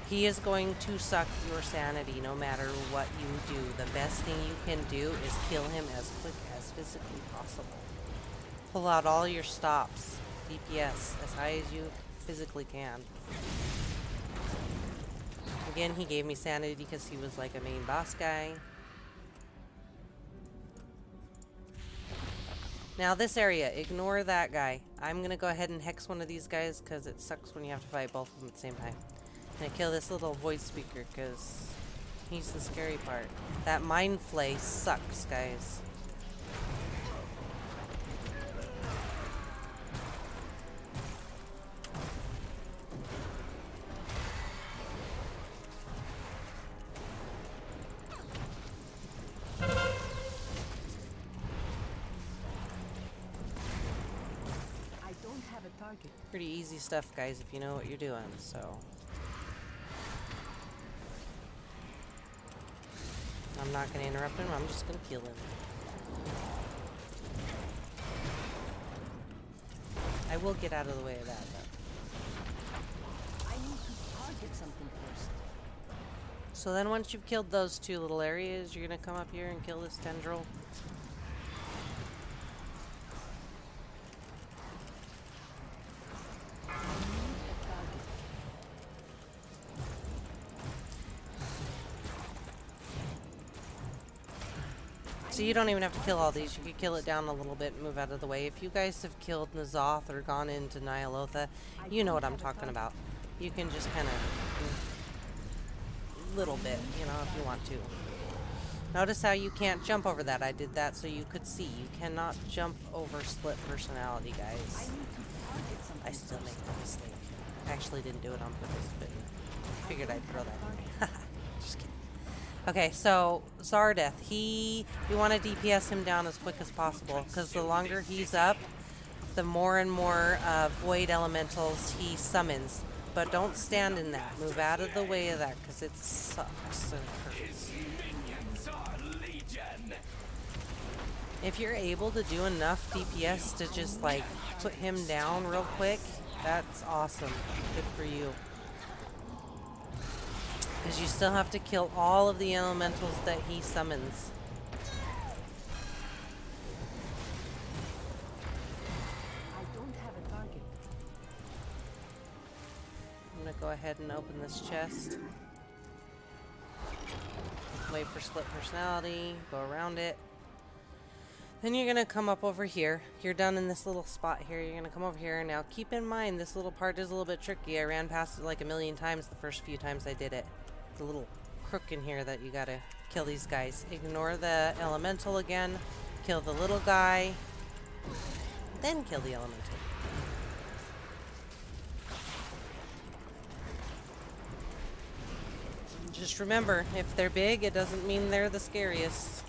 He is going to suck your sanity no matter what you do. The best thing you can do is kill him as quick as physically possible. Pull out all your stops. DPS as high as you physically can. Again, he gave me sanity because he was like a main boss guy. Now this area, ignore that guy. I'm gonna go ahead and hex one of these guys because it sucks when you have to fight both of them at the same time. I'm gonna kill this little voice speaker because he's the scary part. That mind flay sucks, guys. I don't have a target. Pretty easy stuff, guys, if you know what you're doing, so. I'm not going to interrupt him, I'm just going to kill him. I will get out of the way of that, though. I need to target something first. So then once you've killed those two little areas, you're going to come up here and kill this tendril. So you don't even have to kill all these. You could kill it down a little bit and move out of the way. If you guys have killed N'Zoth or gone into Nyalotha, you know what I'm talking about. You can just kind of... little bit, you know, if you want to. Notice how you can't jump over that. I did that so you could see. You cannot jump over split personality, I guys. need to target something. I still make the mistake. I actually didn't do it on purpose, but figured I'd throw that in. Just kidding. Okay, so Zardeth, you want to DPS him down as quick as possible, because the longer he's up, the more and more void elementals he summons. But don't stand in that. Move out of the way of that, because it sucks and hurts. If you're able to do enough DPS to just, like, put him down real quick, that's awesome. Good for you. Because you still have to kill all of the elementals that he summons. I don't have a target. I'm going to go ahead and open this chest. Wait for split personality. Go around it. Then you're gonna come up over here. You're down in this little spot here. You're gonna come over here. Now keep in mind this little part is a little bit tricky. I ran past it like a million times the first few times I did it. The little crook in here that you gotta kill these guys. Ignore the elemental again. Kill the little guy. Then kill the elemental. Just remember, if they're big, it doesn't mean they're the scariest.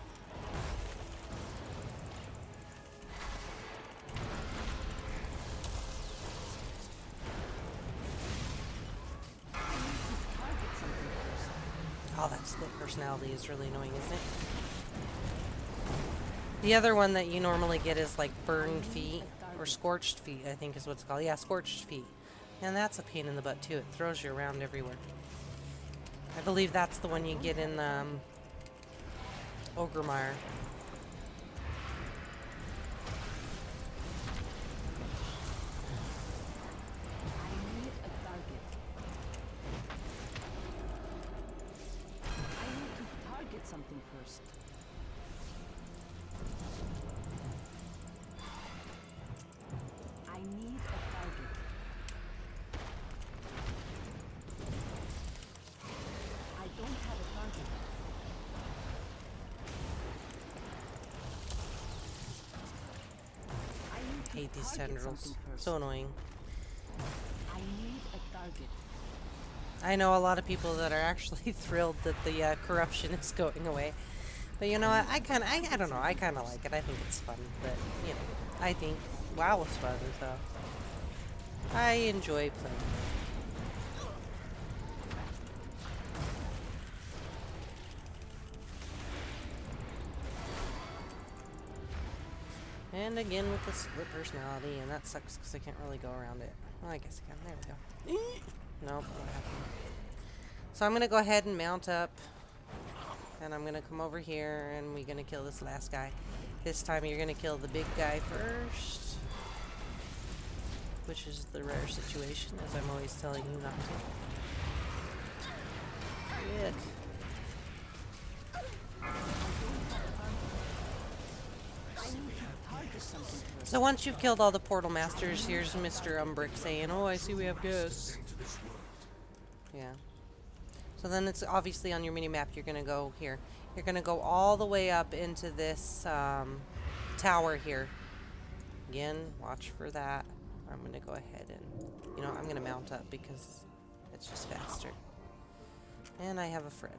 Oh, that split personality is really annoying, isn't it? The other one that you normally get is like burned feet, or scorched feet, I think is what it's called. Yeah, scorched feet. And that's a pain in the butt too. It throws you around everywhere. I believe that's the one you get in Ogremeyer. Something first. I need a target. I don't have a target. I need Hate to these target tendrils. something first. So annoying. I need a target. I know a lot of people that are actually thrilled that the corruption is going away. But you know what? I don't know. I kind of like it. I think it's fun. But, you know, I think WoW was fun, so I enjoy playing it. And again with the split personality, and that sucks because I can't really go around it. Well, I guess I can. There we go. Nope, what happened? So I'm going to go ahead and mount up. And I'm going to come over here and we're going to kill this last guy. This time you're going to kill the big guy first. Which is the rare situation, as I'm always telling you not to. Good. So once you've killed all the portal masters, here's Mr. Umbrick saying, "Oh, I see we have ghosts." Yeah. So then it's obviously on your mini-map, you're going to go here. You're going to go all the way up into this tower here. Again, watch for that. I'm going to go ahead and, you know, I'm going to mount up because it's just faster. And I have a friend.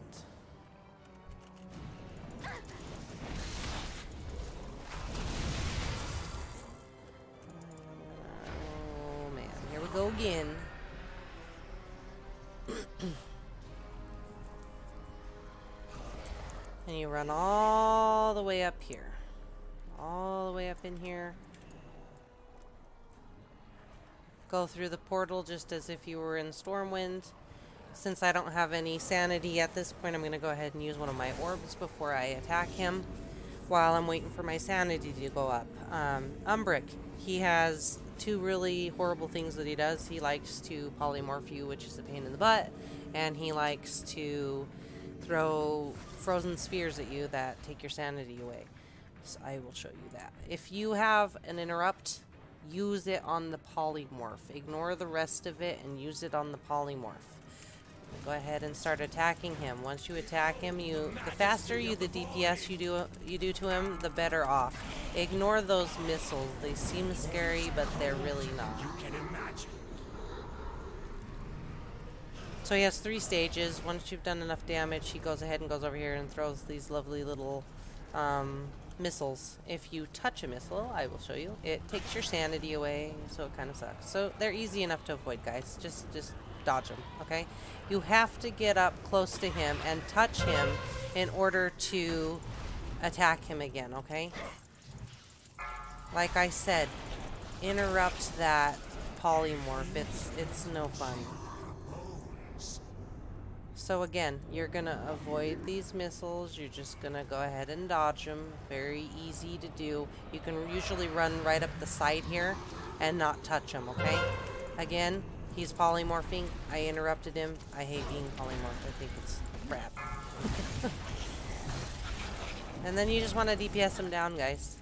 Oh, man. Here we go again. And you run all the way up here. All the way up in here. Go through the portal just as if you were in Stormwind. Since I don't have any sanity at this point, I'm going to go ahead and use one of my orbs before I attack him while I'm waiting for my sanity to go up. Umbrick, he has two really horrible things that he does. He likes to polymorph you, which is a pain in the butt, and he likes to throw frozen spheres at you that take your sanity away. So I will show you that. If you have an interrupt, use it on the polymorph. Ignore the rest of it and use it on the polymorph. Go ahead and start attacking him. Once you attack him, the faster the DPS you do to him, the better off. Ignore those missiles. They seem scary, but they're really not. So he has 3 stages. Once you've done enough damage, he goes ahead and goes over here and throws these lovely little missiles. If you touch a missile, I will show you, it takes your sanity away, so it kind of sucks. So they're easy enough to avoid, guys. Just dodge them, okay? You have to get up close to him and touch him in order to attack him again, okay? Like I said, interrupt that polymorph. It's no fun. So again, you're gonna avoid these missiles. You're just gonna go ahead and dodge them. Very easy to do. You can usually run right up the side here and not touch them, okay? Again, he's polymorphing. I interrupted him. I hate being polymorphed. I think it's crap. And then you just want to DPS him down, guys.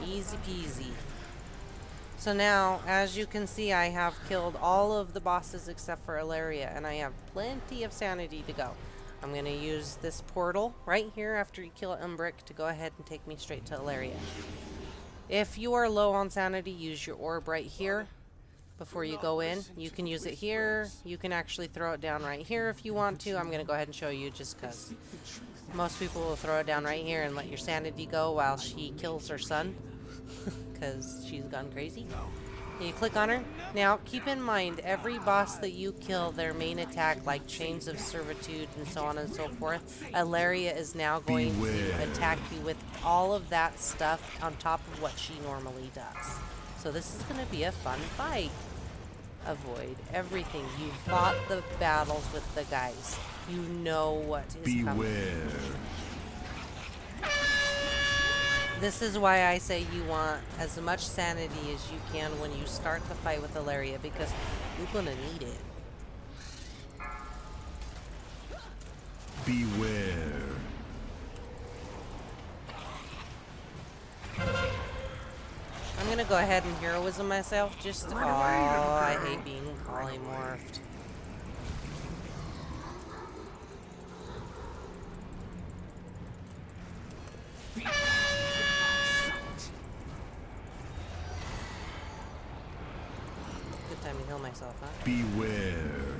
Easy peasy. So now, as you can see, I have killed all of the bosses except for Ilaria, and I have plenty of sanity to go. I'm going to use this portal right here after you kill Umbrick to go ahead and take me straight to Ilaria. If you are low on sanity, use your orb right here before you go in. You can use it here. You can actually throw it down right here if you want to. I'm going to go ahead and show you just because most people will throw it down right here and let your sanity go while she kills her son. Because she's gone crazy. You click on her. Now, keep in mind, every boss that you kill, their main attack, like Chains of Servitude and so on and so forth, Ilaria is now going to attack you with all of that stuff on top of what she normally does. So this is going to be a fun fight. Avoid everything. You fought the battles with the guys. You know what is coming. This is why I say you want as much sanity as you can when you start the fight with Ilaria, because you're gonna need it. Beware. I'm gonna go ahead and heroism myself. Just oh, I hate being polymorphed. Good time to heal myself, huh? Beware.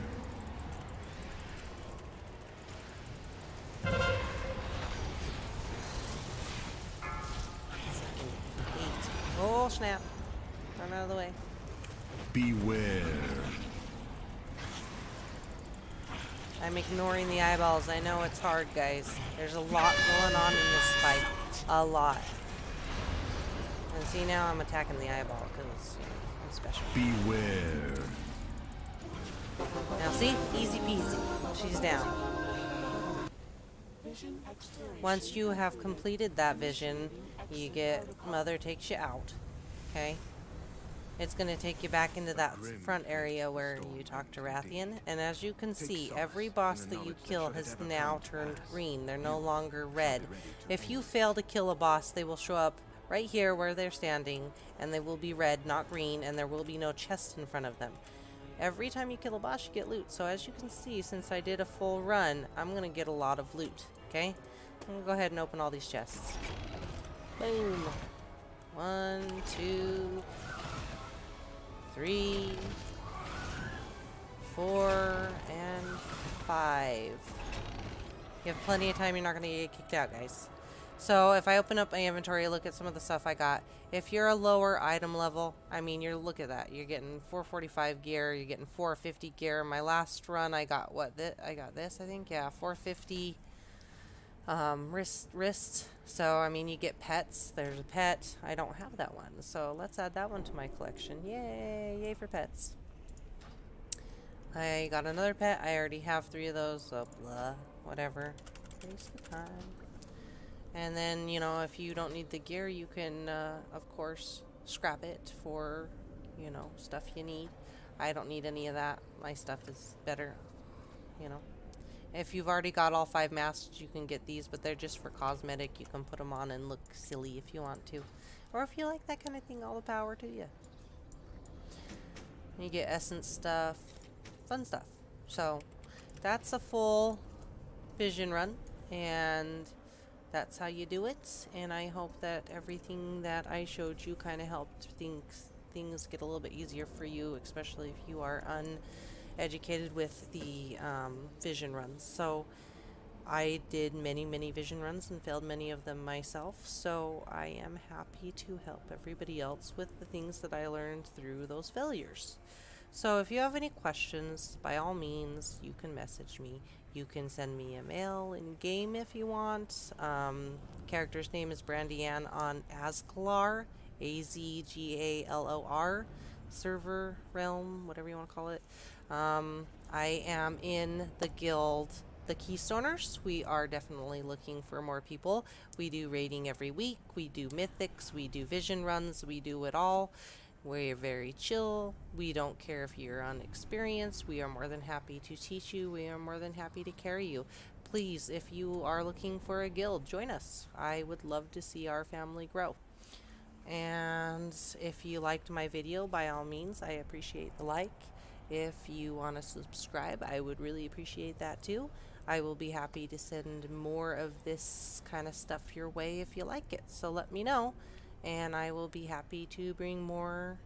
Oh snap! Run out of the way. Beware. I'm ignoring the eyeballs. I know it's hard, guys. There's a lot going on in this fight. A lot. And see, now I'm attacking the eyeball because I'm special. Beware. Now see? Easy peasy. She's down. Once you have completed that vision, you get Mother takes you out. Okay? It's going to take you back into that front area where you talk to Rathian. And as you can see, every boss that you kill has now turned green. They're no longer red. If you fail to kill a boss, they will show up right here where they're standing, and they will be red, not green, and there will be no chest in front of them. Every time you kill a boss, you get loot. So as you can see, since I did a full run, I'm going to get a lot of loot. Okay? I'm going to go ahead and open all these chests. Boom. 1, 2, 3, 4, and 5. You have plenty of time. You're not going to get kicked out, guys. So if I open up my inventory, look at some of the stuff I got. If you're a lower item level, I mean, look at that. You're getting 445 gear. You're getting 450 gear. My last run, I got what? I got this, I think. Yeah, 450 wrist. So, I mean, you get pets. There's a pet. I don't have that one. So let's add that one to my collection. Yay. Yay for pets. I got another pet. I already have 3 of those. So, blah. Whatever. Waste of time. And then, you know, if you don't need the gear, you can, of course, scrap it for, you know, stuff you need. I don't need any of that. My stuff is better, you know. If you've already got all 5 masks, you can get these, but they're just for cosmetic. You can put them on and look silly if you want to. Or if you like that kind of thing, all the power to you. You get essence stuff, fun stuff. So, that's a full vision run, and that's how you do it. And I hope that everything that I showed you kind of helped things get a little bit easier for you, especially if you are uneducated with the vision runs. So I did many vision runs and failed many of them myself, so I am happy to help everybody else with the things that I learned through those failures. So if you have any questions, by all means, you can message me. You can send me a mail in game if you want. Character's name is Brandianne on Azgalor, Azgalor, server realm, whatever you want to call it. I am in the guild, the Keystoners. We are definitely looking for more people. We do raiding every week. We do mythics. We do vision runs. We do it all. We're very chill. We don't care if you're unexperienced. We are more than happy to teach you. We are more than happy to carry you. Please, if you are looking for a guild, join us. I would love to see our family grow. And if you liked my video, by all means, I appreciate the like. If you want to subscribe, I would really appreciate that too. I will be happy to send more of this kind of stuff your way if you like it. So let me know, and I will be happy to bring more